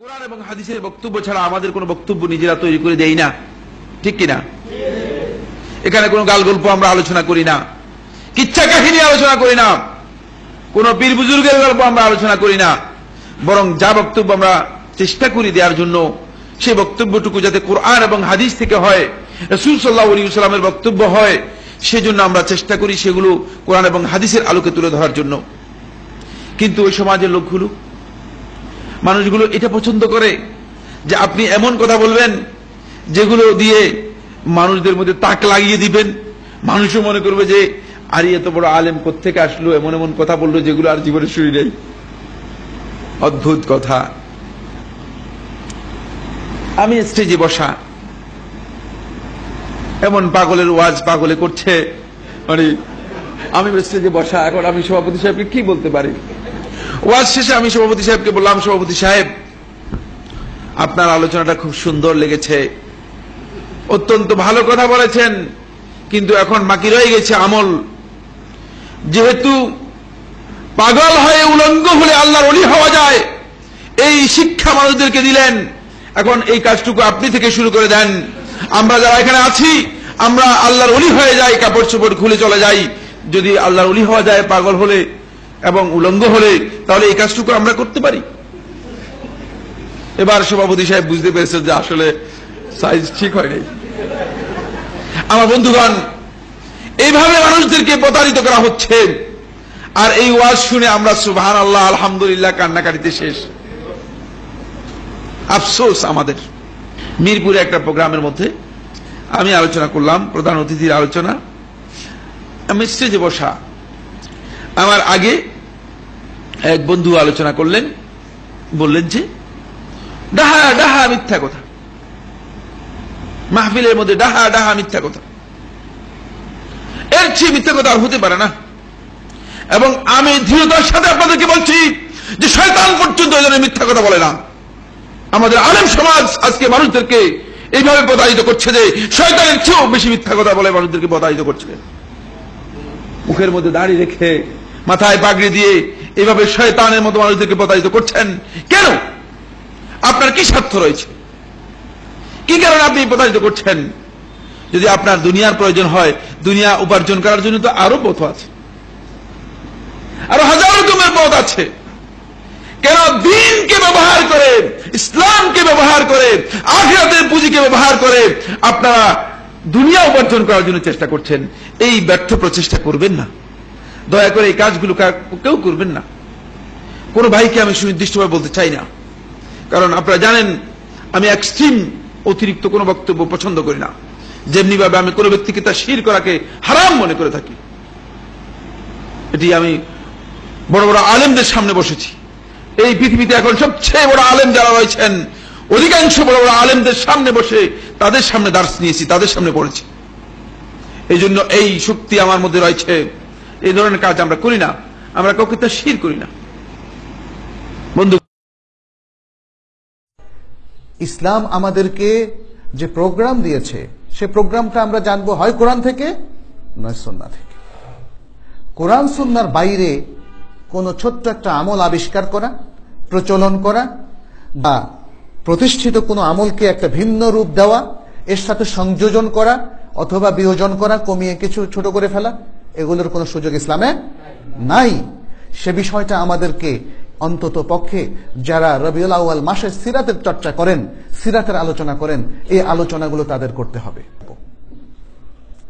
কোরআন এবং হাদিসের বক্তব্য ছাড়া আমাদের কোনো বক্তব্য নিজেরা তৈরি করে দেই না, ঠিক কিনা? এখানে কোনো গাল গল্প আমরা আলোচনা করি না, কিচ্ছা কাহিনী আলোচনা করি না, কোন পীর বুজুর্গের গল্প আমরা আলোচনা করি না। বরং যা বক্তব্য আমরা চেষ্টা করি দেওয়ার জন্য, সেই বক্তব্যটুকু যাতে কোরআন এবং হাদিস থেকে হয়, রাসূল সাল্লাল্লাহু আলাইহি ওয়াসাল্লামের বক্তব্য হয়, সেজন্য আমরা চেষ্টা করি সেগুলো কোরআন এবং হাদিসের আলোকে তুলে ধরার জন্য। কিন্তু ওই সমাজের লোকগুলো, মানুষগুলো এটা পছন্দ করে যে আপনি এমন কথা বলবেন যেগুলো দিয়ে মানুষদের মধ্যে তাক লাগিয়ে দিবেন। মানুষও মনে করবে যে আরে এত বড় আলেম কোত্থেকে আসলো, এমন এমন কথা বললো যেগুলো আর জীবনে শুনি নাই। অদ্ভুত কথা। আমি স্টেজে বসা, এমন পাগলের ওয়াজ পাগলে করছে, মানে আমি স্টেজে বসা, এখন আমি সভাপতি সাহেবকে কি বলতে পারি? ওয়াজ শেষে আমি সভাপতি সাহেবকে বললাম, সভাপতি সাহেব আপনার আলোচনাটা খুব সুন্দর লেগেছে, অত্যন্ত ভালো কথা বলেছেন, কিন্তু এখন বাকি রয়ে গেছে আমল। যেহেতু পাগল হয়ে উলঙ্গ হলে আল্লাহর ওলি হওয়া যায়, এই শিক্ষা মানুষদেরকে দিলেন, এখন এই কাজটুকু আপনি থেকে শুরু করে দেন। আমরা যারা এখানে আছি আমরা আল্লাহর ওলি হয়ে যাই, কাপড় চোপড় খুলে চলে যাই। যদি আল্লাহর ওলি হওয়া যায় পাগল হলে এবং উলঙ্গ হলে, তাহলে এই কাজটুকু আমরা করতে পারি। এবার সভাপতি সাহেব বুঝতে পেরেছেন যে আসলে সাইজ ঠিক হয় নাই। আমার বন্ধুগণ, এইভাবে মানুষদেরকে প্রতারিত করা হচ্ছে, আর এই ওয়াজ শুনে আমরা সুবহানাল্লাহ আলহামদুলিল্লাহ কান্নাকাটিতে শেষ। আফসোস আমাদের। মিরপুরে একটা প্রোগ্রামের মধ্যে আমি আলোচনা করলাম, প্রধান অতিথির আলোচনা, আমি স্টেজে বসা, আমার আগে এক বন্ধু আলোচনা করলেন, বললেন যে ডাহা ডাহা মিথ্যা কথা, মাহফিলের মধ্যে ডাহা ডাহা মিথ্যা কথা, এর চেয়ে মিথ্যা কথা আর হতে পারে না। এবং আমি দৃঢ়তার সাথে আপনাদেরকে বলছি যে শয়তান পর্যন্ত এই ধরনের মিথ্যা কথা বলে না। আমাদের আলেম সমাজ আজকে মানুষদেরকে এইভাবে প্রতারিত করছে যে শয়তানের চেয়েও বেশি মিথ্যা কথা বলে মানুষদেরকে প্রতারিত করছে। মুখের মধ্যে দাড়ি রেখে, মাথায় পাগড়ি দিয়ে এইভাবে শয়তানের মতো মানুষদেরকে প্রতারিত করছেন কেন? আপনার কি স্বার্থ রয়েছে? কি কারণে আপনি প্রতারিত করছেন? যদি আপনার দুনিয়ার প্রয়োজন হয়, দুনিয়া উপার্জন করার জন্য তো আরো পথ আছে, আরো হাজার রকমের পথ আছে। কেন দ্বীনকে ব্যবহার করে, ইসলামকে ব্যবহার করে, আখিরাতের পুঁজিকে ব্যবহার করে আপনারা দুনিয়া উপার্জন করার জন্য চেষ্টা করছেন? এই ব্যর্থ প্রচেষ্টা করবেন না, দয়া করে এই কাজগুলো কেউ করবেন না। কোন ভাইকে আমি সুনির্দিষ্টভাবে বলতে চাই না, কারণ আপনারা জানেন আমি এক্সট্রিম অতিরিক্ত কোনো বক্তব্য পছন্দ করি না। যেমনি ভাবে আমি কোনো ব্যক্তিকে তার শির করাকে হারাম মনে করে থাকি। এটি আমি বড় বড় আলেমদের সামনে বসেছি। এই পৃথিবীতে এখন সবচেয়ে বড় আলেম যারা রয়েছেন, অধিকাংশ বড় বড় আলেমদের সামনে বসে তাদের সামনে দার্স নিয়েছি, তাদের সামনে পড়েছি। এই জন্য এই শক্তি আমার মধ্যে রয়েছে। এই ধরনের কাজ আমরা করি না, আমরা কাউকে তার শির করি না। বন্ধু, ইসলাম আমাদেরকে যে প্রোগ্রাম দিয়েছে, সে প্রোগ্রামটা আমরা জানবো হয় কোরআন থেকে, নয় সুন্নাহ থেকে। কোরআন সুন্নাহর বাইরে কোন ছোট্ট একটা আমল আবিষ্কার করা, প্রচলন করা, বা প্রতিষ্ঠিত কোনো আমলকে একটা ভিন্ন রূপ দেওয়া, এর সাথে সংযোজন করা অথবা বিয়োজন করা, কমিয়ে কিছু ছোট করে ফেলা, এগুলোর কোনো সুযোগ ইসলামে নাই। সে বিষয়টা আমাদেরকে অন্তত পক্ষে যারা রবিউল আউয়াল মাসে সিরাতের চর্চা করেন, সিরাতের আলোচনা করেন, এই আলোচনাগুলো তাদের করতে হবে।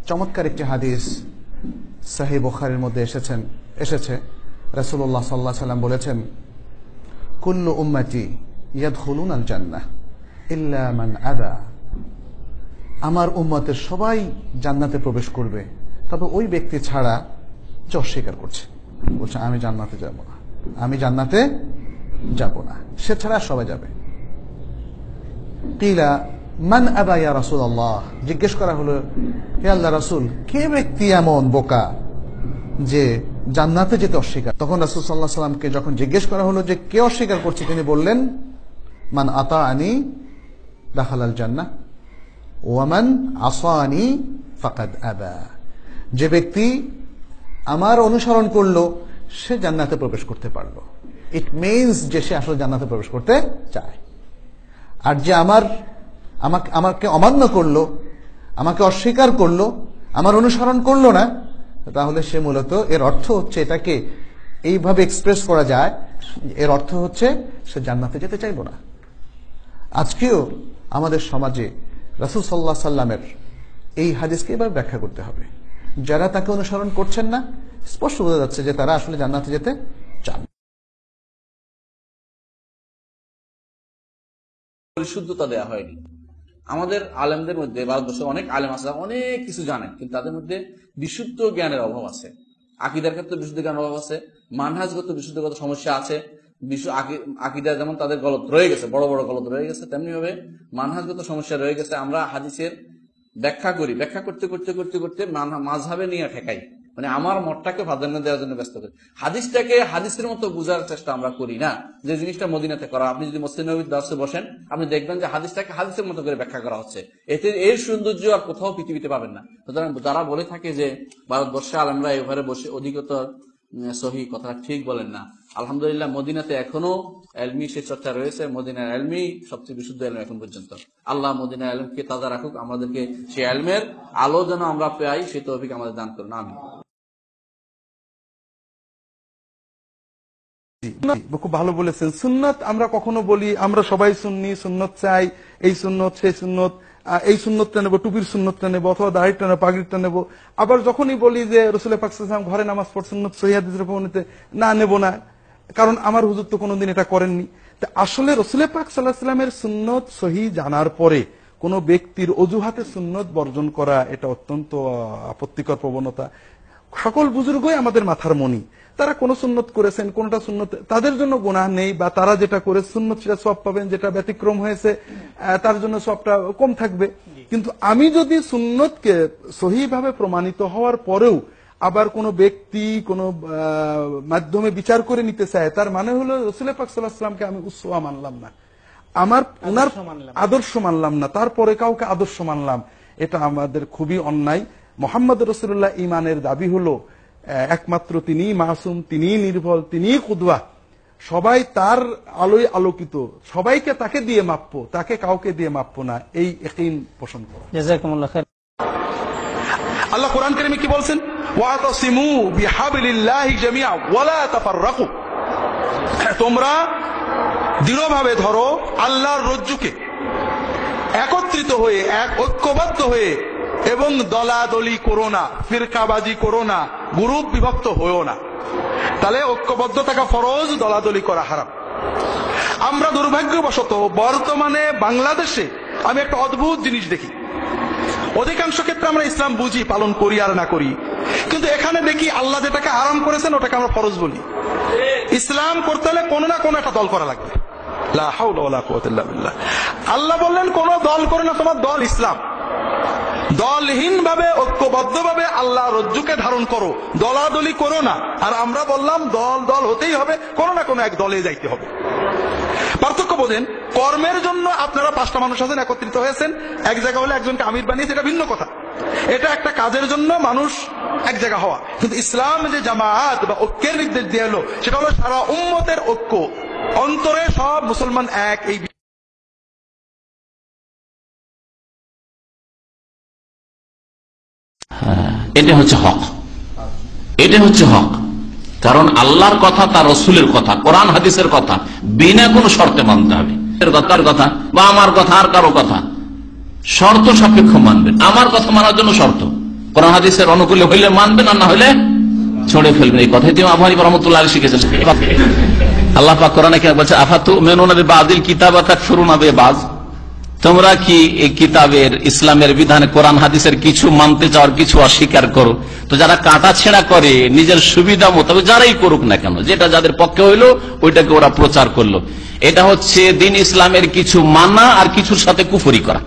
চমৎকার একটি হাদিস সহিহ বুখারীর মধ্যে এসেছে। রাসূলুল্লাহ সাল্লাল্লাহু আলাইহি ওয়াসাল্লাম বলেছেন, কুল্লু উম্মতি ইয়াদখুলুনাল জান্নাহ ইল্লা মান আবা। আমার উম্মতের সবাই জান্নাতে প্রবেশ করবে, তবে ওই ব্যক্তি ছাড়া যে অস্বীকার করছে, বলছে আমি জান্নাতে যাব না, আমি জান্নাতে যাব না, সে ছাড়া সবাই যাবে। কিলা মান আবা ইয়া রাসূলুল্লাহ, জিজ্ঞেস করা হলো, হে আল্লাহর রাসূল, কে ব্যক্তি এমন বোকা যে জান্নাতে যেতে অস্বীকার? তখন রাসূল সাল্লাল্লাহু আলাইহি ওয়াসাল্লামকে যখন জিজ্ঞেস করা হলো যে কে অস্বীকার করছে, তিনি বললেন, মান আতাআনি দাখালাল জান্নাহ ওয়া মান আসানি ফাকাদ আবা। যে ব্যক্তি আমার অনুসরণ করলো সে জান্নাতে প্রবেশ করতে পারলো। ইট মিনস যে সে আসলে জান্নাতে প্রবেশ করতে চায়। আর যে আমাকে অমান্য করলো, আমাকে অস্বীকার করলো, আমার অনুসরণ করলো না, তাহলে সে মূলত, এর অর্থ হচ্ছে, এটাকে এইভাবে এক্সপ্রেস করা যায়, এর অর্থ হচ্ছে সে জান্নাতে যেতে চাইলো না। আজকেও আমাদের সমাজে রাসূল সাল্লাল্লাহু আলাইহি সাল্লামের এই হাদিসকে এভাবে ব্যাখ্যা করতে হবে। যারা তাকে অনুসরণ করছেন না, স্পষ্ট বোঝা যাচ্ছে যে তারা আসলে জান্নাতে যেতে চান। পরিশুদ্ধতা দেওয়া হয়নি। আমাদের আলেমদের মধ্যে, ভারতবর্ষে অনেক আলেম আছে, অনেক কিছু জানেন, কিন্তু তাদের মধ্যে বিশুদ্ধ জ্ঞানের অভাব আছে। আকীদার ক্ষেত্রে বিশুদ্ধ জ্ঞানের অভাব আছে, মানহাজগত বিশুদ্ধগত সমস্যা আছে। আকীদা যেমন তাদের গলত রয়ে গেছে, বড় বড় গলত রয়ে গেছে, তেমনি ভাবে মানহাজগত সমস্যা রয়ে গেছে। আমরা হাদিসের ব্যাখ্যা করতে করতে মাযহাবে নিয়ে ঠেকাই, মানে আমার মতটাকে প্রাধান্য দেওয়ার জন্য ব্যস্ত করি। হাদিসটাকে হাদিসের মতো বোঝার চেষ্টা আমরা করি না, যে জিনিসটা মদিনাতে করা। আপনি যদি মসজিদ নববীর দার্সে বসেন, আপনি দেখবেন যে হাদিসটাকে হাদিসের মতো করে ব্যাখ্যা করা হচ্ছে। এর সৌন্দর্য আর কোথাও পৃথিবীতে পাবেন না। সুতরাং যারা বলে থাকে যে ভারতবর্ষে আলেমরা এভাবে বসে অধিকতর সহি, কথা ঠিক বলেন না। আলহামদুলিল্লাহ, মদিনাতে এখনো এলমি সে চর্চা রয়েছে। মদিনার এলমি সবচেয়ে বিশুদ্ধ এলম এখন পর্যন্ত। আল্লাহ মদিনার এলমকে তাজা রাখুক, আমাদেরকে সেই এলমের আলো যেন আমরা পাই, সে তৌফিক আমাদের দান করুন, আমিন। খুব ভালো বলেছেন। সুন্নত আমরা কখনো বলি, আমরা সবাই সুন্নি, সুন্নত চাই, এই সুন্নত সেই সুন্নত, এই সুন্নতটা নেবো, টুপির সুন্নতটা নেবো, অথবা দাড়িটা নেবো, পাগড়িটা নেবো। আবার যখনই বলি যে রাসূল পাক সাল্লাল্লাহু আলাইহি ওয়াসাল্লাম ঘরে নামাজ পড়ছেন, সহিহ হাদিসের প্রমাণিতে, না নেবো না, কারণ আমার হুজুর তো কোনোদিন এটা করেননি। তা আসলে রাসূল পাক সাল্লাল্লাহু আলাইহি ওয়াসাল্লামের সুন্নত সহিহ জানার পরে কোন ব্যক্তির অজুহাতে সুন্নত বর্জন করা, এটা অত্যন্ত আপত্তিকর প্রবণতা। সকল বুজুর্গই আমাদের মাথার মণি, তারা কোন সুন্নত করেছেন, কোনটা সুন্নত, তাদের জন্য গুনাহ নেই, বা তারা যেটা করে সুন্নত সেটা সওয়াব পাবেন, যেটা ব্যতিক্রম হয়েছে তার জন্য সওয়াবটা কম থাকবে। কিন্তু আমি যদি সুন্নতকে সহিভাবে প্রমাণিত হওয়ার পরেও আবার কোন ব্যক্তি কোন মাধ্যমে বিচার করে নিতে চায়, তার মানে হলো রাসূল পাক সাল্লাল্লাহু আলাইহি ওয়াসাল্লামকে আমি উসওয়া মানলাম না, আমার উনার আদর্শ মানলাম না, তারপরে কাউকে আদর্শ মানলাম, এটা আমাদের খুবই অন্যায়। মুহাম্মদ রাসূলুল্লাহ ঈমানের দাবি হলো একমাত্র তিনি মাসুম, তিনি নির্ভল, তিনি কুদওয়া, সবাই তার আলোয় আলোকিত, সবাইকে তাকে দিয়ে মাপবো, তাকে কাউকে দিয়ে মাপবো না, এই ইয়াকিন পোষণ করো। জাযাকুমুল্লাহ খাইর। আল্লাহ কোরআন কারীমে কি বলছেন? ওয়াতাসিমু বিহাবলিল্লাহি জামিআ ওয়ালা তাফাররাকু, তোমরা দৃঢ়ভাবে ধরো আল্লাহর রজ্জুকে, একত্রিত হয়ে, ঐক্যবদ্ধ হয়ে, এবং দলাদলি করো না, ফিরকাবাজি করো না, গ্রুপ বিভক্ত হয়েও না। তাহলে ঐক্যবদ্ধ থাকা ফরজ, দলাদলি করা হারাম। আমরা দুর্ভাগ্যবশত বর্তমানে বাংলাদেশে আমি একটা অদ্ভুত জিনিস দেখি। অধিকাংশ ক্ষেত্রে আমরা ইসলাম বুঝি, পালন করি আর না করি, কিন্তু এখানে দেখি আল্লাহ যেটাকে হারাম করেছেন ওটাকে আমরা ফরজ বলি। ইসলাম করতে হলে কোনো না কোনো একটা দল করা লাগবে। লা হাওলা ওয়ালা কুওয়াতা ইল্লা বিল্লাহ। আল্লাহ বললেন কোন দল করে না, তোমার দল ইসলাম। দলহীন ভাবে, ঐক্যবদ্ধ ভাবে আল্লাহ রজ্জুকে ধারণ করো, দলাদলি করো না। আর আমরা বললাম দল দল হতেই হবে, কোনো না কোনো এক দলে যাইতে হবে। পার্থক্য বোঝেন? কর্মের জন্য আপনারা 5টা মানুষ আছেন, একত্রিত হয়েছেন, এক জায়গা হলে একজনকে আমির বানিয়েছে, এটা ভিন্ন কথা। এটা একটা কাজের জন্য মানুষ এক জায়গা হওয়া। কিন্তু ইসলাম যে জামায়াত বা ঐক্যের নির্দেশ দিয়ে এলো, সেটা হলো সারা উম্মতের ঐক্য, অন্তরে সব মুসলমান এক। এই এটা হচ্ছে হক, এটা হচ্ছে হক। কারণ আল্লাহর কথা, তার রসুলের কথা, কোরআন হাদিসের কথা বিনা কোনো শর্তে মানতে হবে। তার কথা বা আমার কথা, আর কারো কথা শর্ত সাপেক্ষ মানবেন। আমার কথা মানার জন্য শর্ত, কোরআন হাদিসের অনুকূলে হইলে মানবেন, আর না হইলে ছড়ে ফেলবেন। এই কথাই তিনি আবু হানিফা রাহমাতুল্লাহ আলাইহি শিখেছেন। আল্লাহ পাক কোরআনে কি বলছে? আফাতুমিনুনা বিবাযিল কিতাব ওয়া তাকফুরুনা বিবায, তোমরা কি এই কিতাবের, ইসলামের বিধানে, কোরআন হাদিসের কিছু মানতে চাও আর কিছু অস্বীকার করো? তো যারা কাটা ছেঁড়া করে নিজের সুবিধা মতো, যারাই করুক না কেন, যেটা যাদের পক্ষে হইলো ওইটাকে ওরা প্রচার করলো। এটা হচ্ছে দিন ইসলামের কিছু মানা আর কিছুর সাথে কুফরি করা।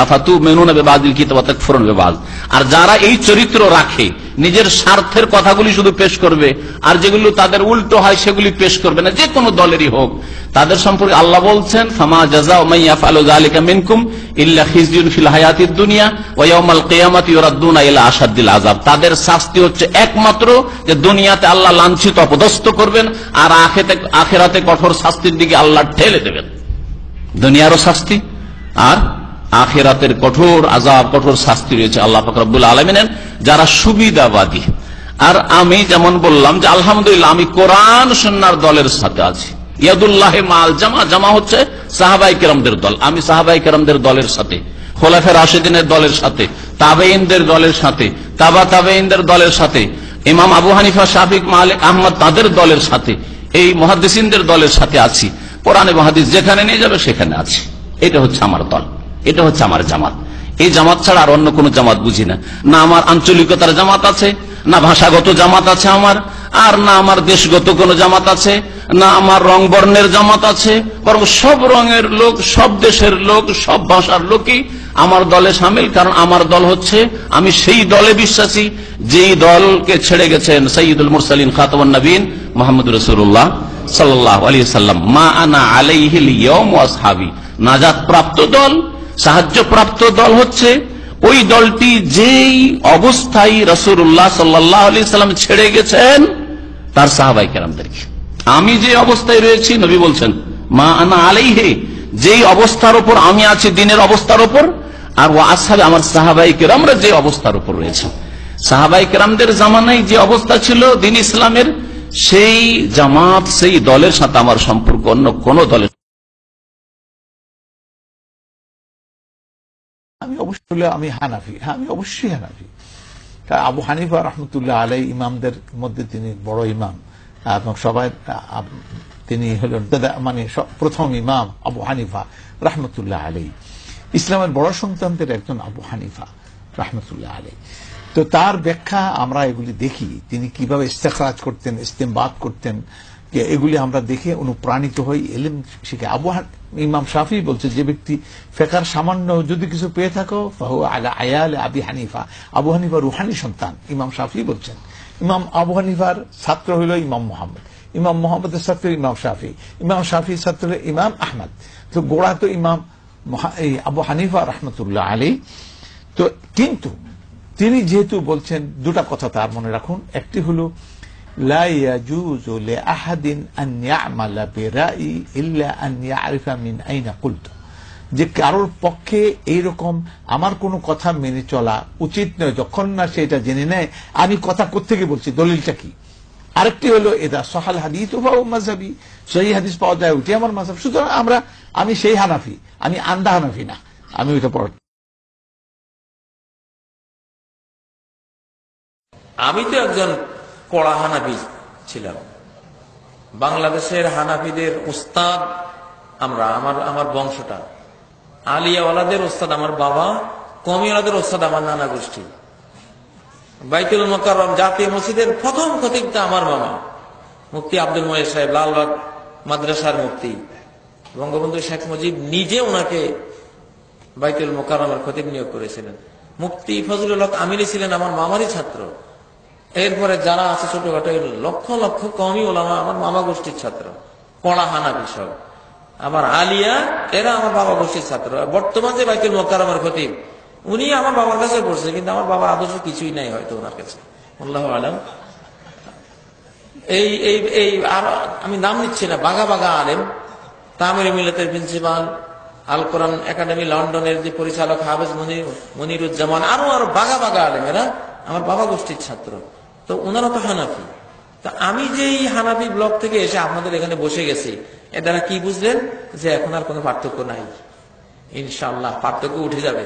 আফাতুমিনুনা বিবাযিল কিতাব ওয়া তাকফুরুনা বিবায। আর যারা এই চরিত্র রাখে, নিজের স্বার্থের কথাগুলি শুধু পেশ করবে, আর যেগুলো তাদের উল্টো হয় সেগুলি পেশ করবে না, যে কোনো দলেরই হোক, তাদের সম্পর্কে আল্লাহ বলছেন, ফামা জাযাউ মান ইয়াফআলু যালিকা মিনকুম ইল্লা খিজয়ুন ফিল হায়াতিদ দুনিয়া ওয়া ইয়াউমাল কিয়ামাতি ইউরাদ্দুনা ইলা আশাদ্দিল আযাব। তাদের শাস্তি হচ্ছে একমাত্র যে দুনিয়াতে আল্লাহ লাঞ্ছিত অপদস্থ করবেন, আর আখিরাতে কঠোর শাস্তির দিকে আল্লাহ ঠেলে দেবেন। দুনিয়ারও শাস্তি আর আখিরাতের কঠোর আযাব, কঠোর শাস্তি রয়েছে আল্লাহ পাক রব্বুল আলামিনের যারা সুবিধাবাদী। আর আমি যেমন বললাম যে আলহামদুলিল্লাহ আমি কোরআন সুন্নাহর দলের সাথে আছি। ইয়াদুল্লাহি মাল জামা, জামা হচ্ছে সাহাবায়ে কেরামদের দল। আমি সাহাবায়ে কেরামদের দলের সাথে, খোলাফায়ে রাশিদিনের দলের সাথে, তাবেঈনদের দলের সাথে, তাবা তাবেঈনদের দলের সাথে, ইমাম আবু হানিফা, শাফিঈ, মালিক, আহমদ তাদের দলের সাথে, এই মুহাদ্দিসিনদের দলের সাথে আছি। কোরআন এবং হাদিস যেখানে নিয়ে যাবে সেখানে আছি। এটা হচ্ছে আমার দল, এটা হচ্ছে আমার জামাত। এই জামাত ছাড়া আর অন্য কোন জামাত বুঝি না। না আমার আঞ্চলিকতার জামাত আছে, না ভাষাগত জামাত আছে আমার, আর না আমার দেশগত কোন জামাত আছে, না আমার রং বর্ণের জামাত আছে, বরং সব রঙের লোক, সব দেশের লোক, সব ভাষার লোকই আমার দলে সামিল। কারণ আমার দল হচ্ছে, আমি সেই দলে বিশ্বাসী যেই দলকে ছেড়ে গেছেন সাইয়্যিদুল মুরসালিন খাতামুন নবীন মুহাম্মদুর রাসূলুল্লাহ সাল্লাল্লাহু আলাইহি সাল্লাম। মা আনা আলাইহিল ইয়াউম ওয়া আসহাবি। নাজাত প্রাপ্ত দল, সাহায্য প্রাপ্ত দল হচ্ছে ওই দলটি যেই অবস্থায় রাসূলুল্লাহ সাল্লাল্লাহু আলাইহি সাল্লাম ছেড়ে গেছেন তার সাহাবায়ে কেরামদেরকে। আমি যে অবস্থায় রয়েছি, নবী বলছেন মা আনা আলাইহি, যেই অবস্থার উপর আমি আছি, দিনের অবস্থার উপর, আর ওয়া আসহাবি, আমার সাহাবায়ে কেরামরা যে অবস্থার উপর রয়েছে। সাহাবায়ে কেরামদের জামানায় যে অবস্থা ছিল দিন ইসলামের, সেই জামাত, সেই দলের সাথে আমার সম্পর্ক অন্য কোন দলের। আমি অবশ্যই আমি হানাফি, হ্যাঁ আমি অবশ্যই হানাফি। আবু হানিফা রহমতুল্লাহ আলাই ইমামদের মধ্যে তিনি বড় ইমাম, এবং সবাই তিনি হলেন মানে প্রথম ইমাম আবু হানিফা রহমতুল্লাহ আলাই, ইসলামের বড় সন্তানদের একজন আবু হানিফা রহমতুল্লাহ আলাই। তো তার ব্যাখ্যা আমরা এগুলি দেখি, তিনি কিভাবে ইস্তেখরাজ করতেন, ইস্তেমবাদ করতেন, এগুলি আমরা দেখে অনুপ্রাণিত হই, এলেম শিখে। ইমাম শাফি বলছে, যে ব্যক্তি ফেকার সামান্য যদি কিছু পেয়ে থাকো ফাহু আলা আয়াল আবি হানিফা, আবু হানিফা রুহানি সন্তান, ইমাম শাফি বলছেন। ইমাম আবু হানিফার ছাত্র হইল ইমাম মোহাম্মদ, ইমাম মোহাম্মদের ছাত্র ইমাম শাফি, ইমাম শাফির ছাত্র হল ইমাম আহমদ। তো গোড়া তো ইমাম আবু হানিফা রহমতুল্লাহ আলী। তো কিন্তু তিনি যেহেতু বলছেন, দুটা কথা তার মনে রাখুন। একটি হল লা ইয়াজুজু লিআহাদিন আন ইয়া'মালা বিরাই ইল্লা আন ইয়ারিফা মিন আইনা কুলতু, যে কারোর পক্ষে এইরকম আমার কোন কথা মেনে চলা উচিত নয় যখন না সেটা জেনে নেয় আমি কথা কোত্থেকে বলছি, দলিলটা কি। আরেকটি হলো এদা সহাল হাদিস বা মাযহাবি, সহিহ হাদিস পাওয়া যায় ওইটি আমার মাযহাব। সুতরাং আমি সেই হানাফি, আমি আন্দা হানাফি না, আমি ওইটা পড়। আমি তো একজন কড়া হানাফি ছিলাম। বাংলাদেশের হানাফিদের উস্তাদ আমরা, আমার বংশটা আলিয়াওয়ালাদের উস্তাদ আমার বাবা, কমিওয়ালাদের উস্তাদ আমার নানা গোষ্ঠী। বাইতুল মোকাররম জাতীয় মসজিদের প্রথম খতিবটা আমার মামা মুফতি আব্দুল মুঈন সাহেব, লালবাগ মাদ্রাসার মুফতি। বঙ্গবন্ধু শেখ মুজিব নিজে ওনাকে বাইতুল মোকাররমের খতিব নিয়োগ করেছিলেন। মুফতি ফজলুল হক আমিনী ছিলেন আমার মামারই ছাত্র। এরপরে যারা আছে ছোটখাটো লক্ষ লক্ষ কওমি ওলামা আমার মামা গোষ্ঠীর ছাত্র, পড়া হানাফি সব। আমার আলিয়া এরা আমার বাবা গোষ্ঠীর ছাত্র। বর্তমান যে বাইতুল মোকাররমের খতিব উনি আমার বাবার কাছে পড়ছে, কিন্তু আমার বাবা আদর্শ কিছুই নাই হয়তো ওনার কাছে, আল্লাহু আলাম। এই আর আমি নাম নিচ্ছি না, বাঘা বাঘা আলেম, তামিল মিল্লাতের প্রিন্সিপাল, আল কোরআন একাডেমি লন্ডনের যে পরিচালক হাফেজ মনিরুজ্জামান, আরো বাঘা বাঘা আলেম, এরা আমার বাবা গোষ্ঠীর ছাত্র। তো ওনারা তো হানাফি। তা আমি যে এই হানাফি ব্লক থেকে এসে আপনাদের এখানে বসে গেছি, এ দ্বারা কি বুঝলেন যে এখন আর কোনো পার্থক্য নাই। ইনশাআল্লাহ পার্থক্য উঠে যাবে,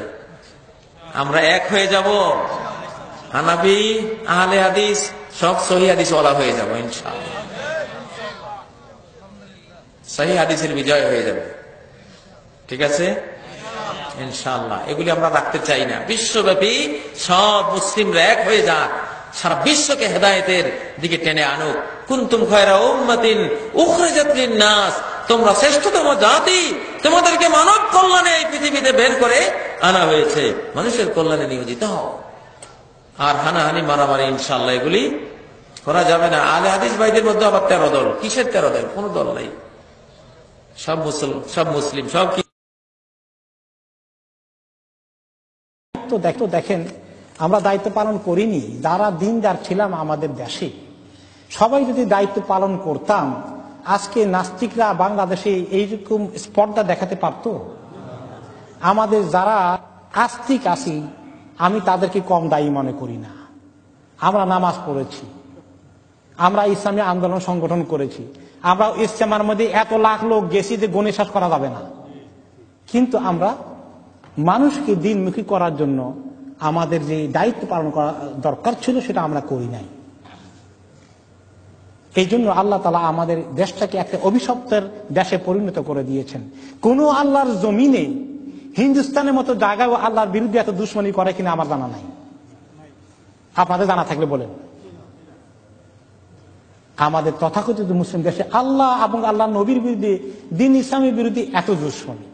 আমরা এক হয়ে যাব। হানাফি, আহলে হাদিস সব সহিহ হাদিস ওয়ালা হয়ে যাব ইনশাআল্লাহ। সহিহ হাদিসের বিজয় হয়ে যাবে, ঠিক আছে ইনশাআল্লাহ। এগুলি আমরা রাখতে চাই না। বিশ্বব্যাপী সব মুসলিমরা এক হয়ে যাক, সারা বিশ্বকে হেদায়েতের দিকে টেনে আনুক। কুনতুম খায়রা উম্মাতিন উখরিজাত লিন-নাস, তোমরা শ্রেষ্ঠতম জাতি, তোমাদেরকে মানব কল্যাণে এই পৃথিবীতে বের করে আনা হয়েছে, মানুষের কল্যাণে নিয়োজিত হও। আর হানাহানি মারামারি ইনশাআল্লাহ এগুলি করা যাবে না। আলে হাদিস ভাইদের মধ্যে আবার 13 দল। কিসের 13 দল? কোন দল নাই, সব মুসলিম সব। তো দেখেন আমরা দায়িত্ব পালন করিনি, যারা দিনদার ছিলাম আমাদের দেশে সবাই যদি দায়িত্ব পালন করতাম আজকে নাস্তিকরা বাংলাদেশে এইরকম স্পর্ধা দেখাতে পারতো? আমাদের যারা আস্তিক আছি আমি তাদেরকে কম দায়ী মনে করি না। আমরা নামাজ পড়েছি, আমরা ইসলামী আন্দোলন সংগঠন করেছি, আমরা ইজতেমার মধ্যে এত লাখ লোক গেছি যে গণে শেষ করা যাবে না। কিন্তু আমরা মানুষকে দিনমুখী করার জন্য আমাদের যে দায়িত্ব পালন করা দরকার ছিল সেটা আমরা করি নাই। এই জন্য আল্লাহ তাআলা আমাদের দেশটাকে একটা অভিশপ্তের দেশে পরিণত করে দিয়েছেন। কোন আল্লাহর জমিনে হিন্দুস্তানের মতো জায়গায় আল্লাহর বিরুদ্ধে এত দুশ্মনী করে কিনা আমার জানা নাই। আপনাদের জানা থাকলে বলেন। আমাদের তথাকথিত মুসলিম দেশে আল্লাহ এবং আল্লাহ নবীর বিরুদ্ধে, দিন ইসলামের বিরুদ্ধে এত দুশ্মনী।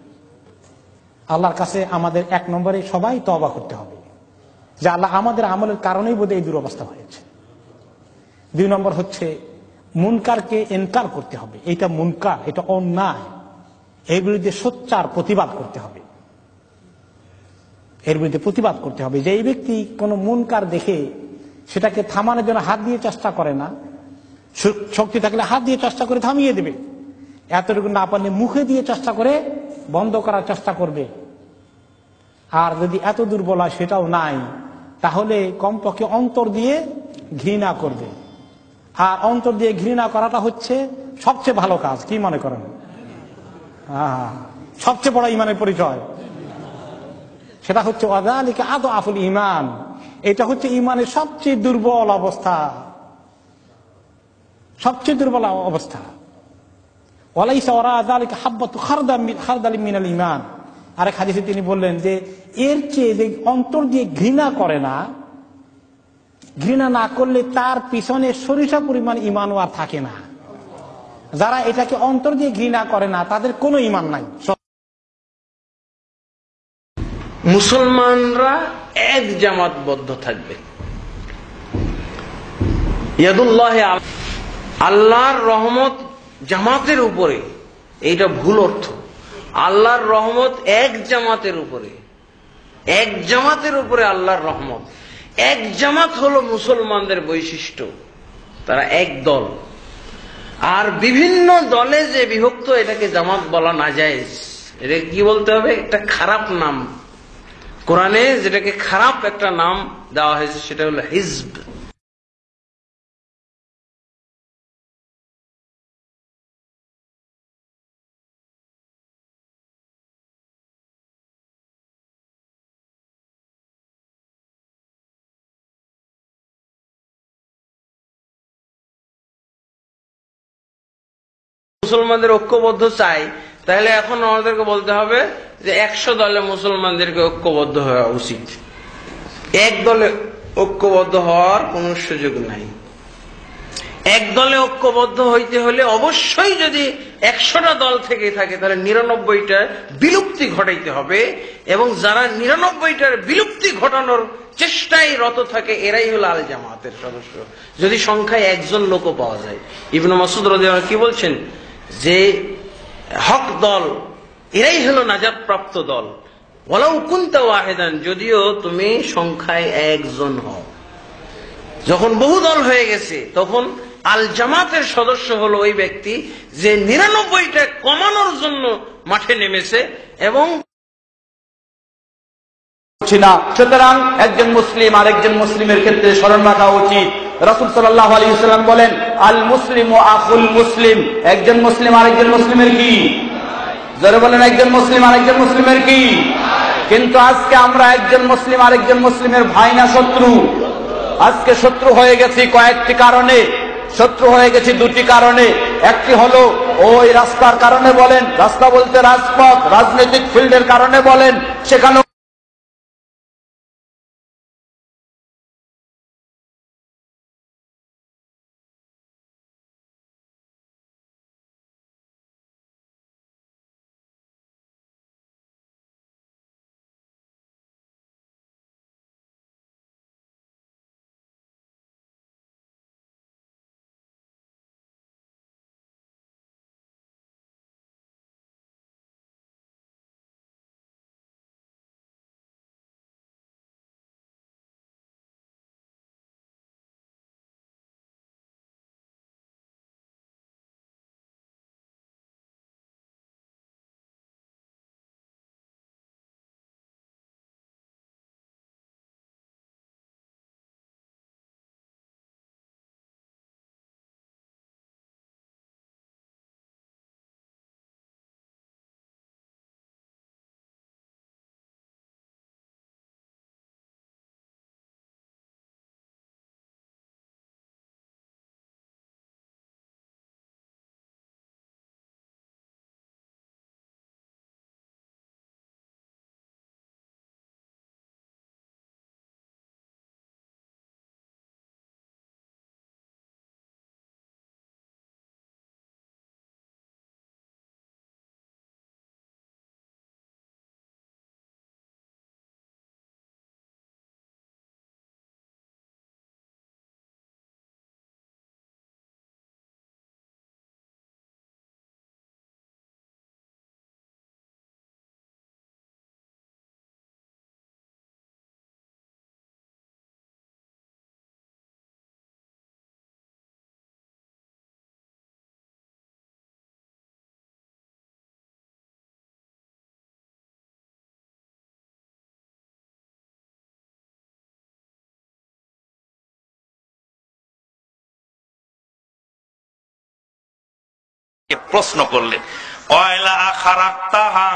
আল্লাহর কাছে আমাদের এক নম্বরে সবাই তওবা করতে হবে যে আল্লাহ আমাদের আমলের কারণেই বোধহয় এই দুরবস্থা হয়েছে। 2 নম্বর হচ্ছে মুনকারকে ইনকার করতে হবে। এটা মুনকার, এটা অন্যায়, এর বিরুদ্ধে সোচ্চার প্রতিবাদ করতে হবে। এর বিরুদ্ধে প্রতিবাদ করতে হবে যে এই ব্যক্তি কোন মুনকার দেখে সেটাকে থামানোর জন্য হাত দিয়ে চেষ্টা করে না, শক্তি থাকলে হাত দিয়ে চেষ্টা করে থামিয়ে দেবে, এতটুকু না পারলে মুখে দিয়ে চেষ্টা করে বন্ধ করার চেষ্টা করবে। আর যদি এত দুর্বল হয় সেটাও নাই, তাহলে কমপক্ষে অন্তর দিয়ে ঘৃণা করবে। আর অন্তর দিয়ে ঘৃণা করাটা হচ্ছে সবচেয়ে ভালো কাজ। কি মনে করেন? সবচেয়ে বড় ইমানের পরিচয় সেটা হচ্ছে ওয়াযালিকা আযআফুল ঈমান। এটা হচ্ছে ইমানের সবচেয়ে দুর্বল অবস্থা, সবচেয়ে দুর্বল অবস্থা। ওয়ালাইসা ওয়ারা যালিকা হাব্বাতু খারদালিন মিনাল ঈমান। আরেক হাদিসে তিনি বললেন যে এর চেয়ে যে অন্তর দিয়ে ঘৃণা করে না, ঘৃণা না করলে তার পিছনে সরিষা পরিমাণ ঈমানও আর থাকে না। যারা এটাকে অন্তর দিয়ে ঘৃণা করে না তাদের কোনো ঈমান নাই। মুসলমানরা এক জামাতবদ্ধ থাকবে। ইয়াদুল্লাহি আল্লাহর রহমত জামাতের উপরে, এইটা ভুল অর্থ। আল্লাহর রহমত এক জামাতের উপরে, এক জামাতের উপরে আল্লাহর রহমত। এক জামাত হলো মুসলমানদের বৈশিষ্ট্য, তারা এক দল। আর বিভিন্ন দলে যে বিভক্ত, এটাকে জামাত বলা না যায়। এটা কি বলতে হবে? একটা খারাপ নাম। কোরআনে যেটাকে খারাপ একটা নাম দেওয়া হয়েছে সেটা হলো হিজব। মুসলমানদের ঐক্যবদ্ধ চাই, তাহলে এখন আমাদেরকে বলতে হবে যে 100 দলে মুসলমানদেরকে ঐক্যবদ্ধ হওয়া উচিত। এক দলে ঐক্যবদ্ধ হওয়ার কোন সুযোগ নাই। এক দলে ঐক্যবদ্ধ হইতে হলে অবশ্যই যদি 100টা দল থেকে থাকে তাহলে 99টার বিলুপ্তি ঘটাইতে হবে, এবং যারা 99টার বিলুপ্তি ঘটানোর চেষ্টায় রত থাকে এরাই হলো আল জামাতের সদস্য, যদি সংখ্যায় একজন লোকও পাওয়া যায়। ইবনে মাসউদ রাদিয়াল্লাহু আনহু কি বলছেন যে হক দল এরাই হলো নাজাত প্রাপ্ত দল। ওয়ালাউ কুনতা ওয়াহিদান, যদিও তুমি সংখ্যায় একজন হও। যখন বহু দল হয়ে গেছে তখন আল জামাতের সদস্য হলো ওই ব্যক্তি যে 99টা কমানোর জন্য মাঠে নেমেছে এবং সুতরাং একজন মুসলিম আরেকজন মুসলিমের ক্ষেত্রে স্মরণ রাখা উচিত। রাসূল সাল্লাল্লাহু আলাইহি ওয়াসাল্লাম বলেন আল মুসলিমু আখুল মুসলিম। একজন মুসলিম আরেকজন মুসলিমের কি? জোরে বলেন, একজন মুসলিম আরেকজন মুসলিমের কি? কিন্তু আজকে আমরা একজন মুসলিম আরেকজন মুসলিমের ভাই না শত্রু? আজকে শত্রু হয়ে গেছি কয়েকটি কারণে। শত্রু হয়ে গেছি 2টি কারণে। একটি হলো ওই রাস্তার কারণে বলেন, রাস্তা বলতে রাজপথ, রাজনৈতিক ফিল্ডের কারণে বলেন, সেখানে প্রশ্ন করলেন, কয়লা খারাক্তাহা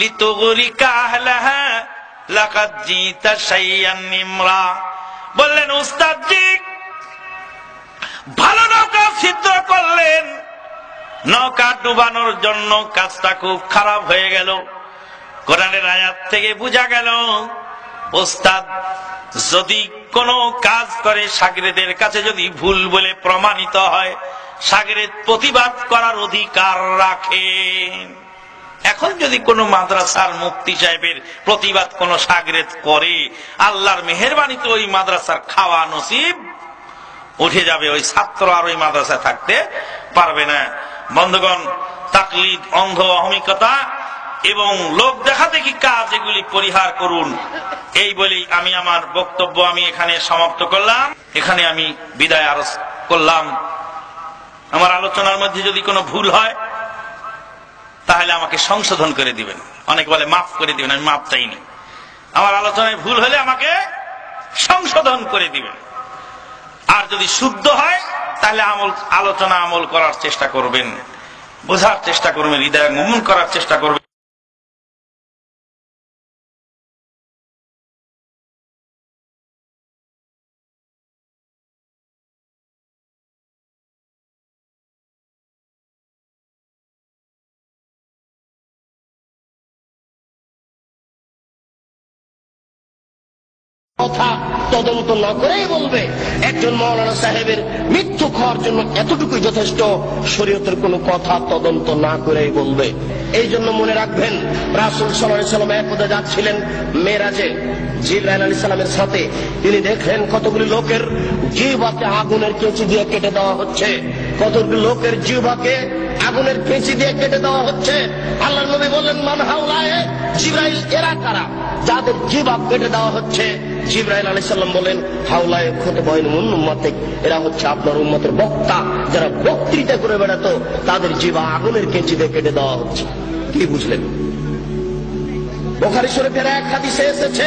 লিতুগরিকা আহলাহা লাকাদ জিতা শাইয়ান নিমরা। বললেন, উস্তাদজি ভালো নৌকা ছিদ্র করলেন, নৌকা ডুবানোর জন্য কাজটা খুব খারাপ হয়ে গেল। কোরআনের আয়াত থেকে বোঝা গেল ওস্তাদ যদি কোনো কাজ করে শাগিরদের কাছে যদি ভুল বলে প্রমাণিত হয়, শাগিরদ প্রতিবাদ করার অধিকার রাখেন। এখন যদি কোনো মাদ্রাসার মুফতি সাহেবের প্রতিবাদ কোন শাগিরদ করে, আল্লাহর মেহেরবানিতে ওই মাদ্রাসার খাওয়া নসিব উঠে যাবে, ওই ছাত্র আর ওই মাদ্রাসায় থাকতে পারবে না। বন্ধুগণ, তাকলিদ, অন্ধ অহমিকতা এবং লোক দেখা দেখি কাজ, এগুলি পরিহার করুন। এই বলি আমি আমার বক্তব্য আমি এখানে সমাপ্ত করলাম, এখানে আমি বিদায় আরজ করলাম। আমার আলোচনার মধ্যে যদি কোনো ভুল হয় তাহলে আমাকে সংশোধন করে দিবেন। অনেক বলে মাফ করে দিবেন, আমি মাফ চাইনি। আমার আলোচনায় ভুল হলে আমাকে সংশোধন করে দিবেন। আর যদি শুদ্ধ হয় তাহলে আলোচনা আমল করার চেষ্টা করবেন, বোঝার চেষ্টা করবেন, হৃদয় মুমিন করার চেষ্টা করবেন। কথা তদন্ত না করেই বলবে। একজন মাওলানা সাহেবের মৃত্যু খাওয়ার জন্য এতটুকুই যথেষ্ট, শরীয়তের কোনো কথা তদন্ত না করেই বলবে। এই জন্য মনে রাখবেন, রাসূল সাল্লাল্লাহু আলাইহি ওয়াসাল্লাম একদা যাচ্ছিলেন মেরাজে জিবরাইল আলাইহিস সালামের সাথে। তিনি দেখলেন কতগুলি লোকের জিহ্বাকে আগুনের কেঁচি দিয়ে কেটে দেওয়া হচ্ছে, কতগুলি লোকের জিহ্বাকে আগুনের কেঁচি দিয়ে কেটে দেওয়া হচ্ছে। আল্লাহর নবী বললেন, মান হাউলায়ে? জিবরাইল, এরা কারা যাদের জিহ্বা কেটে দেওয়া হচ্ছে? জিবরাইল আলাইহিস সালাম বলেন, হাউলায়ে খুতবাইন উম্মতিক, এরা হচ্ছে আপনার উম্মতের বক্তা, যারা বক্তৃতা করে বেড়াতো, তাদের জিহ্বা আগুনের কেঁচি দিয়ে কেটে দেওয়া হচ্ছে। কি বুঝলেন? বুখারী শরীফের এক হাদিসে এসেছে,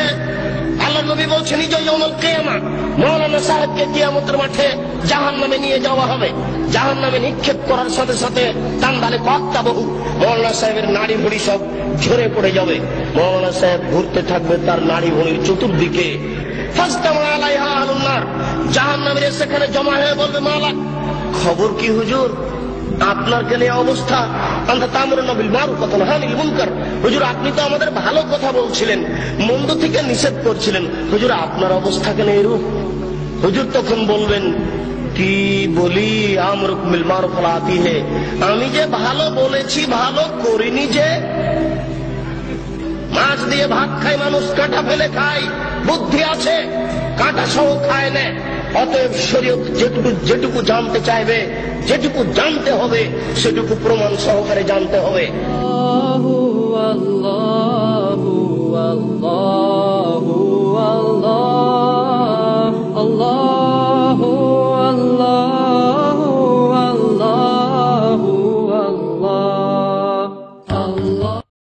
আল্লাহর নবী বলছেন, ইয়াউমুল কিয়ামা, মাওলানা সাহেবকে কিয়ামতের মাঠে জাহান্নামে নিয়ে যাওয়া হবে। জাহান্নামে নিক্ষেপ করার সাথে সাথে তান্দালে পাক্তা বহু, মাওলানা সাহেবের নাড়ি ভুঁড়ি সব ঝরে পড়ে যাবে। মাওলানা সাহেব ঘুরতে থাকবে তার নাড়ি ভুঁড়ির চতুর্দিকে। ফাস্তামা আলাইহা আহলুন নার, জাহান্নামীরা সেখানে জমা হয়ে বলবে, মাওলা খবর কি হুজুর, আপনার কেন এই অবস্থা? আনতা তা'মুরুনা বিল মারুফ ওয়া তানহা আনিল মুনকার, হুজুর আপনি তো আমাদের ভালো কথা বলছিলেন, মন্দ থেকে নিষেধ করছিলেন, হুজুর আপনার অবস্থা কেন এরূপ? হুজুর তখন বলবেন, কি বলি, আমরুক বিল মারুফ ওয়া আতি হে, আমি যে ভালো বলেছি ভালো করিনি। যে মাছ দিয়ে ভাত খায় মানুষ, কাঁটা ফেলে খায়, বুদ্ধি আছে, কাঁটা সহ খায় না। অতএব শরীয়ত যেটুকু জানতে চাইবে, যেটুকু জানতে হবে, সেটুকু প্রমাণ সহকারে জানতে হবে। আল্লাহু আল্লাহু আল্লাহু আল্লাহু